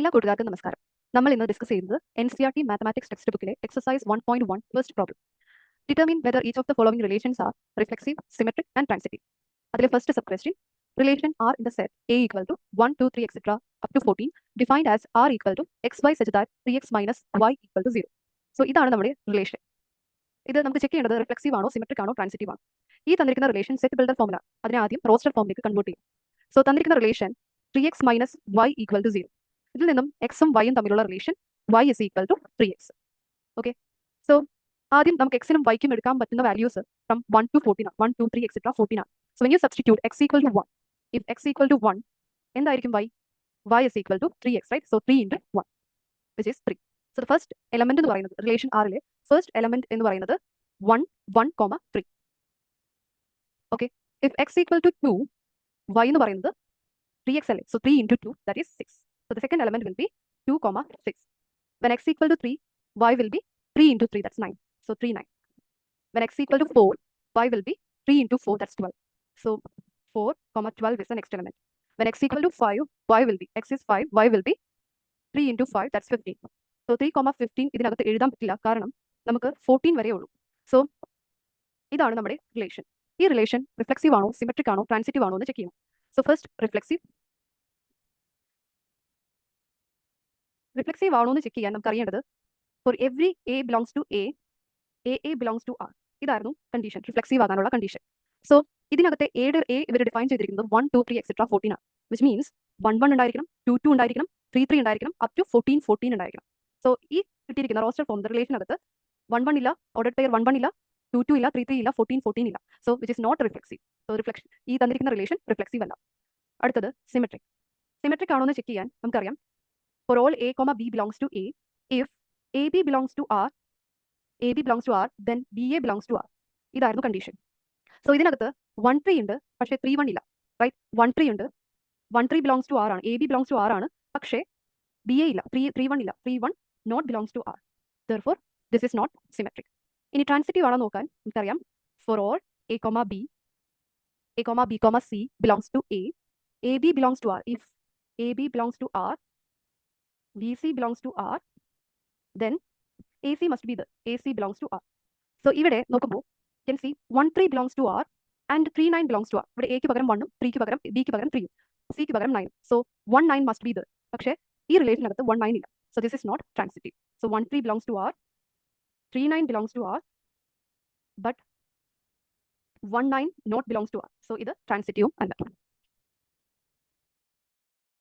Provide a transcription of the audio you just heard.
എല്ലാ കൂട്ടുകാർക്കും നമസ്കാരം. നമ്മൾ ഇന്ന് ഡിസ്കസ് ചെയ്യുന്നത് NCERT മാത്തമാറ്റിക്സ് ടെക്സ്റ്റ് ബുക്കിലെ exercise 1.1 first problem. Determine whether each of the following relations are reflexive, symmetric and transitive. അതിലെ first sub question, relation R in the set A equal to 1, 2, 3, etc. up to 14 defined as R equal to xy such that 3x minus y equal to 0. So ഇതാണ് നമ്മുടെ relation. ഇത് നമുക്ക് check ചെയ്യേണ്ടത് reflexive ആണോ, symmetric ആണോ, transitive ആണോ. ഈ തന്നിരിക്കുന്ന റിലേഷൻ സെറ്റ് ബിൽഡർ ഫോമില. അതിനെ ആദ്യം റോസ്റ്റർ ഫോമിലേക്ക് കൺവേർട്ട് ചെയ്യും. സോ തന്നിരിക്കുന്ന relation 3x minus y equal to 0. ഇതിൽ നിന്നും എക്സും വൈയും തമ്മിലുള്ള relation y is equal to 3x. Okay, so ആദ്യം നമുക്ക് എക്സിനും വൈക്കും എടുക്കാൻ പറ്റുന്ന വാല്യൂസ് ഫ്രം 1 to 14 ആണ്. 1, 2, 3, etc. 14 ആണ്. So when you substitute x equal to 1, if x equal to 1, എന്തായിരിക്കും y is equal to 3x, right? So 3 into 1, which is 3. So the first element എന്ന് പറയുന്നത് relation ആറിലെ ഫസ്റ്റ് എലമെന്റ് എന്ന് പറയുന്നത് 1, 1, 3. Okay, if x equal to 2, y എന്ന് പറയുന്നത് 3x അല്ലേ? So 3 into 2, that is 6. So the second element will be 2, 6. When x equal to 3, y will be 3 into 3, that's 9. So 3, 9. When x equal to 4, y will be 3 into 4, that's 12. So 4, 12 is the next element. When x equal to 5, y will be, x is 5, y will be 3 into 5, that's 15. So 3, 15 ഇതിനകത്ത് എഴുതാൻ പറ്റില്ല, കാരണം നമുക്ക് 14 വരെ ഉള്ളൂ. So ഇതാണ് നമ്മുടെ relation. ഈ റിലേഷൻ റിഫ്ലെക്സീവ് ആണോ, സിമെട്രിക് ആണോ, ട്രാൻസിറ്റീവ് ആണോ എന്ന് ചെക്ക് ചെയ്യണം. സോ ഫസ്റ്റ് റിഫ്ലെക്സീവ് ആണോ എന്ന് ചെക്ക് ചെയ്യാൻ നമുക്ക് അറിയേണ്ടത് for every a belongs to a belongs to r. ഇതായിരുന്നു കണ്ടീഷൻ, റിഫ്ലെക്സീവ് ആകാനുള്ള കണ്ടീഷൻ. സോ ഇതിനകത്തെ എ ഇവർ ഡിഫൈൻ ചെയ്തിരിക്കുന്നത് 1, 2, 3, etc. 14 ആണ്. വിച്ച് മീൻസ് 1, 1 ഉണ്ടായിരിക്കണം, 2, 2 ഉണ്ടായിരിക്കണം, 3, 3 ഉണ്ടായിരിക്കണം, അപ് ടു 14, 14 ഉണ്ടായിരിക്കണം. സോ ഈ കിട്ടിയിരിക്കുന്ന റോസ്റ്റർ ഫോം റിലേഷനകത്ത് 1, 1 ഇല്ല, ഓർഡർ പെയർ 1, 1 ഇല്ല, 2, 2 ഇല്ല, 3, 3 ഇല്ല, 14, 14 ഇല്ല. So which is not reflexive. So reflection, ഈ തന്നിരിക്കുന്ന റിലേഷൻ റിഫ്ലെക്സീവ് അല്ല. അടുത്തത് സിമെട്രിക്. സിമെട്രിക് ആണോ എന്ന് ചെക്ക് ചെയ്യാൻ നമുക്കറിയാം, for all a, b belongs to A, if AB belongs to R, then BA belongs to R. ഇതായിരുന്നു കണ്ടീഷൻ. സോ ഇതിനകത്ത് 1, 3 ഉണ്ട്, പക്ഷേ 3, 1 ഇല്ല, റൈറ്റ്? 1, 3 ഉണ്ട്, 1, 3 belongs to R ആണ്, AB belongs to R ആണ്, പക്ഷേ BA ഇല്ല, 3, 1 ഇല്ല, 3, 1 not belongs to R. Therefore, this is not symmetric. ഇനി ട്രാൻസിറ്റീവ് ആണോ നോക്കാൻ നമുക്കറിയാം, for all a, b, C belongs to A, AB belongs to R. If AB belongs to R, BC belongs to R, then AC must be the AC belongs to R. So ഇവിടെ നോക്കുമ്പോൾ can see 1, 3 belongs to R and 3, 9 belongs to R. ഇവിടെ A ക്ക് പകരം 1ഉം 3 ക്ക് പകരം B ക്ക് പകരം 3ഉം C ക്ക് പകരം 9ഉം. So 1, 9 must be the. പക്ഷേ ഈ റിലേഷനകത്ത് 1, 9 ഇല്ല. So this is not transitive. So 1, 3 belongs to R, 3, 9 belongs to R, but 1, 9 not belongs to R. So ഇത് transitive അല്ല.